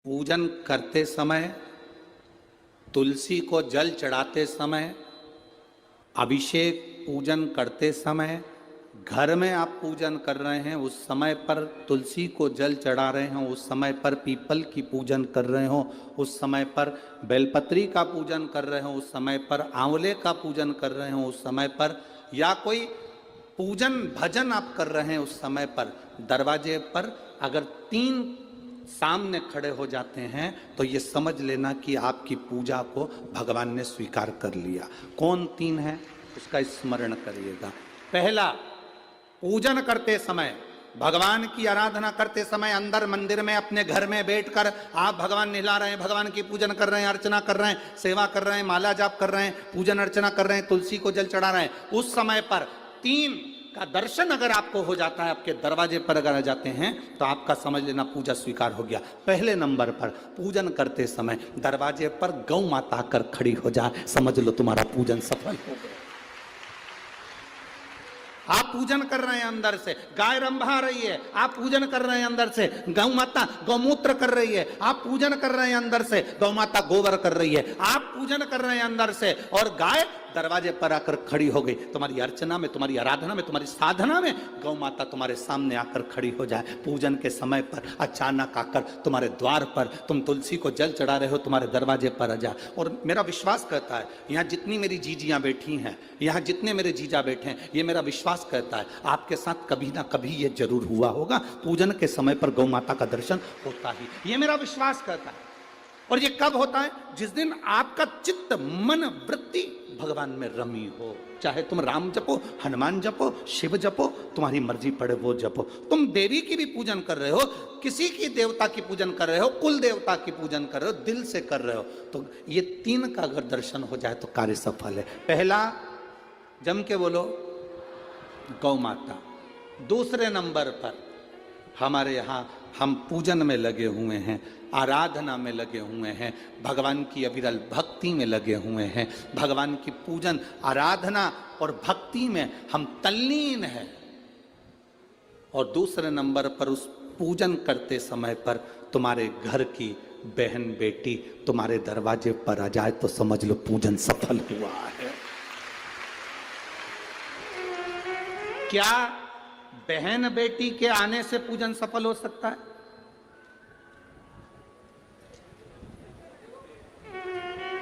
पूजन करते समय, तुलसी को जल चढ़ाते समय, अभिषेक पूजन करते समय, घर में आप पूजन कर रहे हैं उस समय पर तुलसी को जल चढ़ा रहे हो, उस समय पर पीपल की पूजन कर रहे हो, उस समय पर बेलपत्री का पूजन कर रहे हो, उस समय पर आंवले का पूजन कर रहे हो, उस समय पर या कोई पूजन भजन आप कर रहे हैं उस समय पर दरवाजे पर अगर 3 सामने खड़े हो जाते हैं तो ये समझ लेना कि आपकी पूजा को भगवान ने स्वीकार कर लिया। कौन 3 है उसका स्मरण करिएगा। पहला, पूजन करते समय, भगवान की आराधना करते समय अंदर मंदिर में अपने घर में बैठकर आप भगवान निहला रहे हैं, भगवान की पूजन कर रहे हैं, अर्चना कर रहे हैं, सेवा कर रहे हैं, माला जाप कर रहे हैं, पूजन अर्चना कर रहे हैं, तुलसी को जल चढ़ा रहे हैं, उस समय पर 3 का दर्शन अगर आपको हो जाता है, आपके दरवाजे पर अगर आ जाते हैं तो आपका समझ लेना पूजा स्वीकार हो गया। पहले नंबर पर पूजन करते समय दरवाजे पर गौ माता आकर खड़ी हो जाए, समझ लो तुम्हारा पूजन सफल हो गया। आप पूजन कर रहे हैं अंदर से, गाय रंभा रही है, आप पूजन कर रहे हैं अंदर से, गौ माता गौमूत्र कर रही है, आप पूजन कर रहे हैं अंदर से, गौ माता गोबर कर रही है, आप पूजन कर रहे हैं अंदर से और गाय दरवाजे पर आकर खड़ी हो गई। तुम्हारी अर्चना में, तुम्हारी आराधना में, तुम्हारी साधना में गौ माता तुम्हारे सामने आकर खड़ी हो जाए। पूजन के समय पर अचानक आकर तुम्हारे द्वार पर, तुम तुलसी को जल चढ़ा रहे हो, तुम्हारे दरवाजे पर आ जाए। और मेरा विश्वास कहता है, यहाँ जितनी मेरी जीजियां बैठी हैं, यहाँ जितने मेरे जीजा बैठे हैं, ये मेरा विश्वास कहता है आपके साथ कभी ना कभी ये जरूर हुआ होगा, पूजन के समय पर गौ माता का दर्शन होता ही, ये मेरा विश्वास कहता है। और ये कब होता है? जिस दिन आपका चित्त, मन, वृत्ति भगवान में रमी हो। चाहे तुम राम जपो, हनुमान जपो, शिव जपो, तुम्हारी मर्जी पड़े वो जपो। तुम देवी की भी पूजन कर रहे हो, किसी की देवता की पूजन कर रहे हो, कुल देवता की पूजन कर रहे हो, दिल से कर रहे हो, तो ये 3 का अगर दर्शन हो जाए तो कार्य सफल है। पहला, जम के बोलो, गौ माता। दूसरे नंबर पर हमारे यहाँ हम पूजन में लगे हुए हैं, आराधना में लगे हुए हैं, भगवान की अविरल भक्ति में लगे हुए हैं, भगवान की पूजन, आराधना और भक्ति में हम तल्लीन हैं। और दूसरे नंबर पर उस पूजन करते समय पर तुम्हारे घर की बहन बेटी तुम्हारे दरवाजे पर आ जाए तो समझ लो पूजन सफल हुआ है। क्या बहन बेटी के आने से पूजन सफल हो सकता है?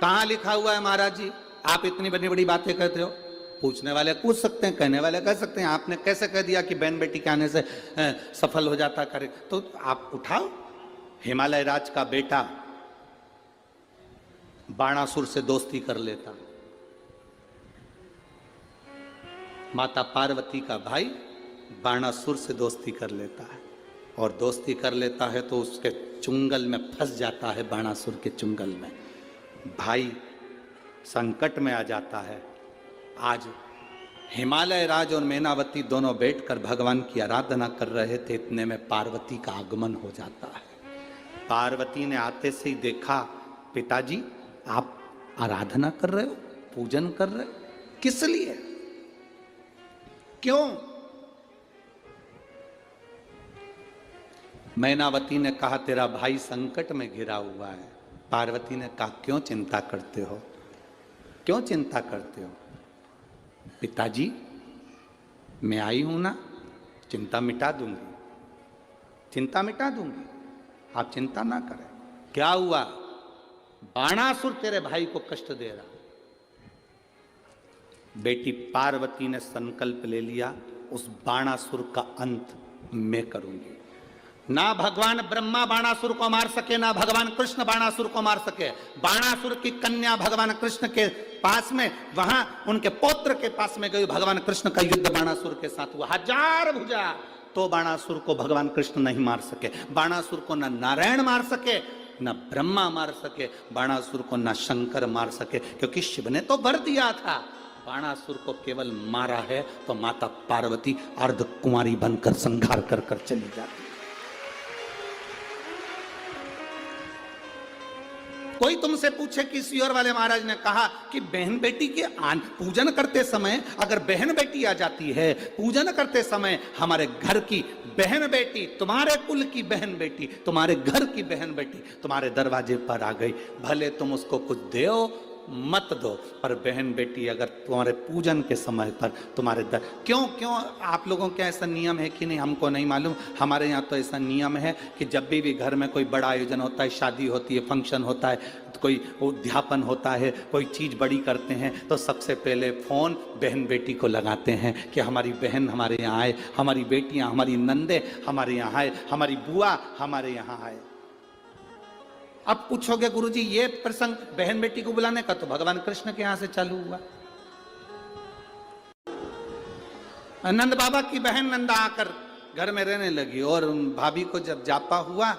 कहां लिखा हुआ है महाराज जी? आप इतनी बड़ी बड़ी बातें कहते हो। पूछने वाले पूछ सकते हैं, कहने वाले कह सकते हैं, आपने कैसे कह दिया कि बहन बेटी के आने से सफल हो जाता करे? तो आप उठाओ, हिमालय राज का बेटा बाणासुर से दोस्ती कर लेता, माता पार्वती का भाई बाणासुर से दोस्ती कर लेता है, और दोस्ती कर लेता है तो उसके चुंगल में फंस जाता है, बाणासुर के चुंगल में भाई संकट में आ जाता है। आज हिमालय राज और मैनावती दोनों बैठकर भगवान की आराधना कर रहे थे, इतने में पार्वती का आगमन हो जाता है। पार्वती ने आते से ही देखा, पिताजी आप आराधना कर रहे हो, पूजन कर रहे हो, किस लिए, क्यों? मैनावती ने कहा तेरा भाई संकट में घिरा हुआ है। पार्वती ने कहा क्यों चिंता करते हो, क्यों चिंता करते हो? पिताजी मैं आई हूं ना, चिंता मिटा दूंगी, चिंता मिटा दूंगी, आप चिंता ना करें। क्या हुआ? बाणासुर तेरे भाई को कष्ट दे रहा। बेटी पार्वती ने संकल्प ले लिया, उस बाणासुर का अंत मैं करूंगी। ना भगवान ब्रह्मा बाणासुर को मार सके, ना भगवान कृष्ण बाणासुर को मार सके। बाणासुर की कन्या भगवान कृष्ण के पास में, वहां उनके पौत्र के पास में गई, भगवान कृष्ण का युद्ध बाणासुर के साथ हुआ, 1000 भुजा, तो बाणासुर को भगवान कृष्ण नहीं मार सके। बाणासुर को न नारायण मार सके, न ब्रह्मा मार सके, बाणासुर को न शंकर मार सके, क्योंकि शिव ने तो वर दिया था। बाणासुर को केवल मारा है तो माता पार्वती अर्ध कुंवारी बनकर संहार कर कर चली जाती। कोई तुमसे पूछे कि सियोर वाले महाराज ने कहा कि बहन बेटी के पूजन करते समय अगर बहन बेटी आ जाती है, पूजन करते समय हमारे घर की बहन बेटी, तुम्हारे कुल की बहन बेटी, तुम्हारे घर की बहन बेटी तुम्हारे दरवाजे पर आ गई, भले तुम उसको कुछ दो मत दो, पर बहन बेटी अगर तुम्हारे पूजन के समय पर तुम्हारे क्यों आप लोगों के ऐसा नियम है कि नहीं हमको नहीं मालूम। हमारे यहाँ तो ऐसा नियम है कि जब भी घर में कोई बड़ा आयोजन होता है, शादी होती है, फंक्शन होता है, कोई उद्यापन होता है, कोई चीज़ बड़ी करते हैं, तो सबसे पहले फ़ोन बहन बेटी को लगाते हैं कि हमारी बहन हमारे यहाँ आए, हमारी बेटियाँ, हमारी नंदे हमारे यहाँ आए, हमारी बुआ हमारे यहाँ आए। अब पूछोगे गुरुजी ये प्रसंग बहन बेटी को बुलाने का तो भगवान कृष्ण के यहां से चालू हुआ। नंद बाबा की बहन नंदा आकर घर में रहने लगी और उन भाभी को जब जापा हुआ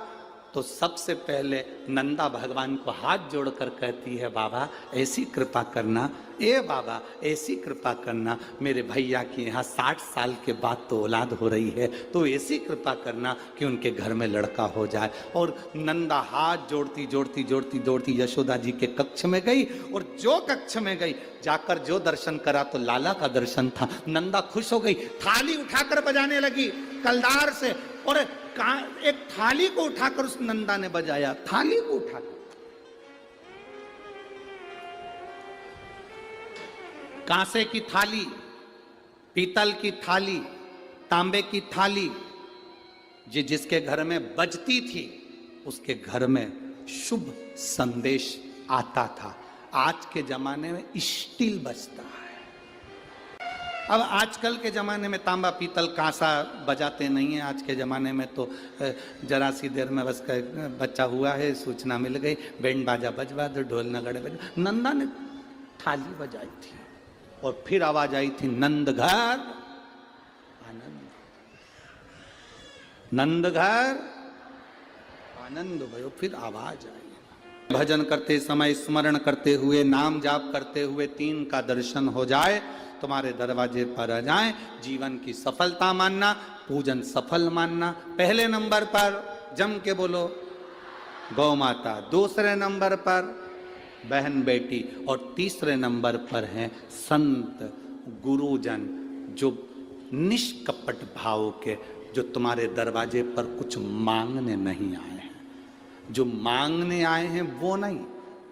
तो सबसे पहले नंदा भगवान को हाथ जोड़कर कहती है, बाबा ऐसी कृपा करना, ए बाबा ऐसी कृपा करना, मेरे भैया की यहाँ 60 साल के बाद तो औलाद हो रही है, तो ऐसी कृपा करना कि उनके घर में लड़का हो जाए। और नंदा हाथ जोड़ती जोड़ती जोड़ती जोड़ती यशोदा जी के कक्ष में गई, और जो कक्ष में गई जाकर जो दर्शन करा तो लाला का दर्शन था। नंदा खुश हो गई, थाली उठाकर बजाने लगी कलदार से, और एक थाली को उठाकर उस नंदा ने बजाया, थाली को उठाकर। कांसे की थाली, पीतल की थाली, तांबे की थाली, जिसके घर में बजती थी उसके घर में शुभ संदेश आता था। आज के जमाने में स्टील बजता है। अब आजकल के ज़माने में तांबा पीतल कांसा बजाते नहीं है। आज के ज़माने में तो जरा सी देर में बस बच्चा हुआ है, सूचना मिल गई, बैंड बाजा बजवा दो, ढोल नगाड़े बजवा। नंदा ने थाली बजाई थी और फिर आवाज आई थी, नंद घर आनंद, नंद घर आनंद भयो। फिर आवाज आई, भजन करते समय स्मरण करते हुए, नाम जाप करते हुए 3 का दर्शन हो जाए, तुम्हारे दरवाजे पर आ जाए, जीवन की सफलता मानना, पूजन सफल मानना। पहले नंबर पर जम के बोलो गौ माता, दूसरे नंबर पर बहन बेटी, और तीसरे नंबर पर हैं संत गुरुजन, जो निष्कपट भाव के, जो तुम्हारे दरवाजे पर कुछ मांगने नहीं आए हैं। जो मांगने आए हैं वो नहीं,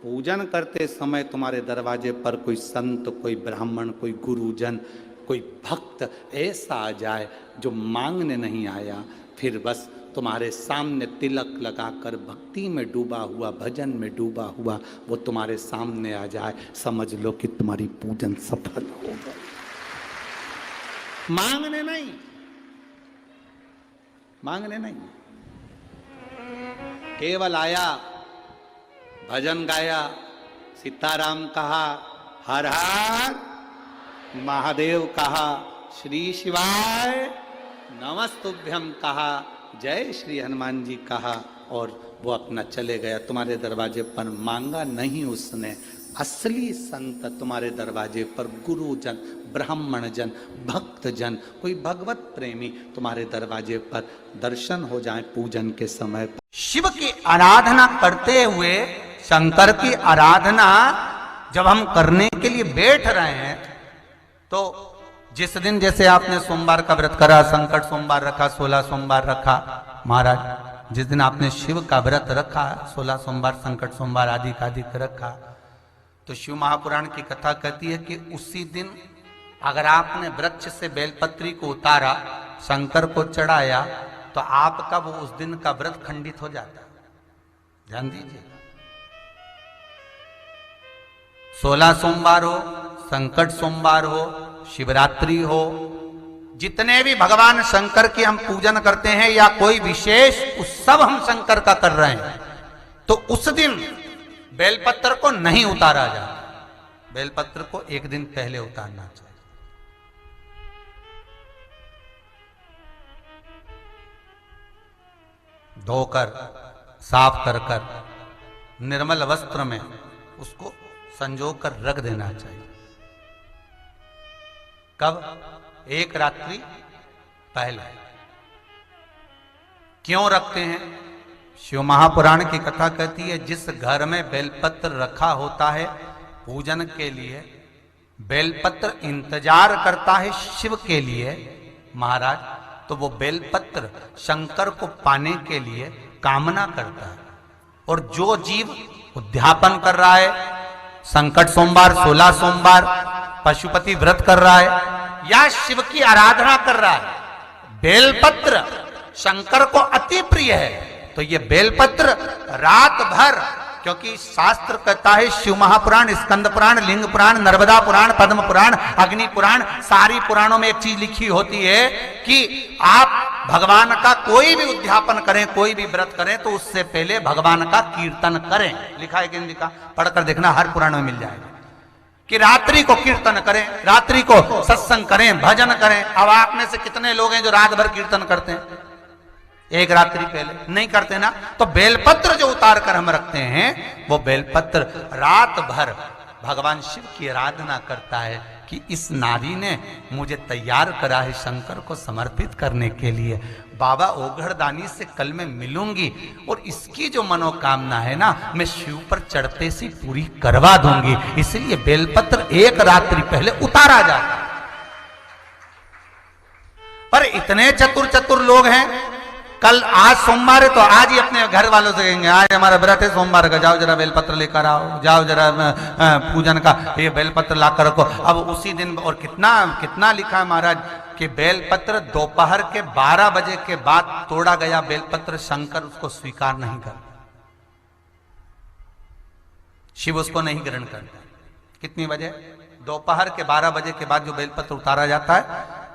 पूजन करते समय तुम्हारे दरवाजे पर कोई संत, कोई ब्राह्मण, कोई गुरुजन, कोई भक्त ऐसा आ जाए जो मांगने नहीं आया, फिर बस तुम्हारे सामने तिलक लगाकर भक्ति में डूबा हुआ, भजन में डूबा हुआ वो तुम्हारे सामने आ जाए, समझ लो कि तुम्हारी पूजन सफल हो गई। मांगने नहीं, मांगने नहीं, केवल आया, भजन गाया, सीताराम कहा, हर हर महादेव कहा, श्री शिवाय नमस्तुभ्यम कहा, जय श्री हनुमान जी कहा, और वो अपना चले गया। तुम्हारे दरवाजे पर मांगा नहीं उसने। असली संत तुम्हारे दरवाजे पर गुरुजन, ब्राह्मण जन, भक्त जन, कोई भगवत प्रेमी तुम्हारे दरवाजे पर दर्शन हो जाए पूजन के समय पर। शिव की आराधना करते हुए, शंकर की आराधना जब हम करने के लिए बैठ रहे हैं, तो जिस दिन जैसे आपने सोमवार का व्रत करा, संकट सोमवार रखा, 16 सोमवार रखा, महाराज जिस दिन आपने शिव का व्रत रखा, 16 सोमवार, संकट सोमवार आदि का रखा, तो शिव महापुराण की कथा कहती है कि उसी दिन अगर आपने वृक्ष से बेलपत्री को उतारा, शंकर को चढ़ाया, तो आपका वो उस दिन का व्रत खंडित हो जाता। ध्यान दीजिए, 16 सोमवार हो, संकट सोमवार हो, शिवरात्रि हो, जितने भी भगवान शंकर की हम पूजन करते हैं या कोई विशेष उत्सव हम शंकर का कर रहे हैं, तो उस दिन बेलपत्र को नहीं उतारा जाता। बेलपत्र को एक दिन पहले उतारना चाहिए। धोकर, साफ कर कर, निर्मल वस्त्र में उसको संजो कर रख देना चाहिए। कब? एक रात्रि पहले। क्यों रखते हैं? शिव महापुराण की कथा कहती है, जिस घर में बेलपत्र रखा होता है पूजन के लिए, बेलपत्र इंतजार करता है शिव के लिए महाराज, तो वो बेलपत्र शंकर को पाने के लिए कामना करता है। और जो जीव उद्यापन कर रहा है, संकट सोमवार 16 सोमवार पशुपति व्रत कर रहा है या शिव की आराधना कर रहा है, बेलपत्र शंकर को अति प्रिय है। तो ये बेलपत्र रात भर, क्योंकि शास्त्र कहता है, शिव महापुराण, स्कंद पुराण, लिंग पुराण, नर्मदा पुराण, पद्म पुराण, अग्नि पुराण, सारी पुराणों में एक चीज लिखी होती है कि आप भगवान का कोई भी उद्यापन करें, कोई भी व्रत करें, तो उससे पहले भगवान का कीर्तन करें। लिखा है कि नहीं लिखा? पढ़कर देखना, हर पुराण में मिल जाएगा कि रात्रि को कीर्तन करें, रात्रि को सत्संग करें, भजन करें। अब आप में से कितने लोग हैं जो रात भर कीर्तन करते हैं? एक रात्रि पहले नहीं करते ना। तो बेलपत्र जो उतार कर हम रखते हैं, वो बेलपत्र रात भर भगवान शिव की आराधना करता है कि इस नारी ने मुझे तैयार करा है शंकर को समर्पित करने के लिए। बाबा ओघड़दानी से कल मैं मिलूंगी और इसकी जो मनोकामना है ना, मैं शिव पर चढ़ते से पूरी करवा दूंगी। इसलिए बेलपत्र एक रात्रि पहले उतारा जाता है। पर इतने चतुर लोग हैं, कल आज सोमवार है तो आज ही अपने घर वालों से कहेंगे, आज हमारा व्रत है सोमवार का, जाओ जरा बेलपत्र लेकर आओ, जाओ जरा पूजन का ये बेलपत्र ला कर रखो। अब उसी दिन, और कितना लिखा है महाराज कि बेलपत्र दोपहर के 12 बजे के बाद तोड़ा गया बेलपत्र शंकर उसको स्वीकार नहीं करता, शिव उसको नहीं ग्रहण करता। कितनी बजे? दोपहर के 12 बजे के बाद जो बेलपत्र उतारा जाता है,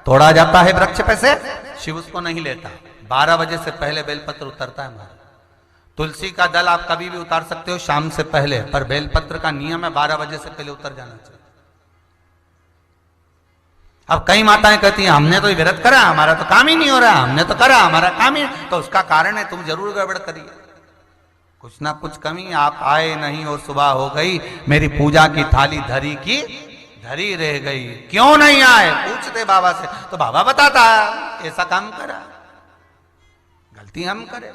तोड़ा जाता है वृक्ष पे से, शिव उसको नहीं लेता। 12 बजे से पहले बेलपत्र उतरता है महाराज। तुलसी का दल आप कभी भी उतार सकते हो शाम से पहले, पर बेलपत्र का नियम है 12 बजे से पहले उतर जाना चाहिए। अब कई माताएं कहती हैं, हमने तो व्रत करा, हमारा तो काम ही नहीं हो रहा, हमने तो करा, हमारा काम ही। तो उसका कारण है तुम जरूर गड़बड़ करिए, कुछ ना कुछ कमी। आप आए नहीं और सुबह हो गई, मेरी पूजा की थाली धरी की धरी रह गई, क्यों नहीं आए पूछते बाबा से, तो बाबा बताता ऐसा काम करा, गलती हम करें।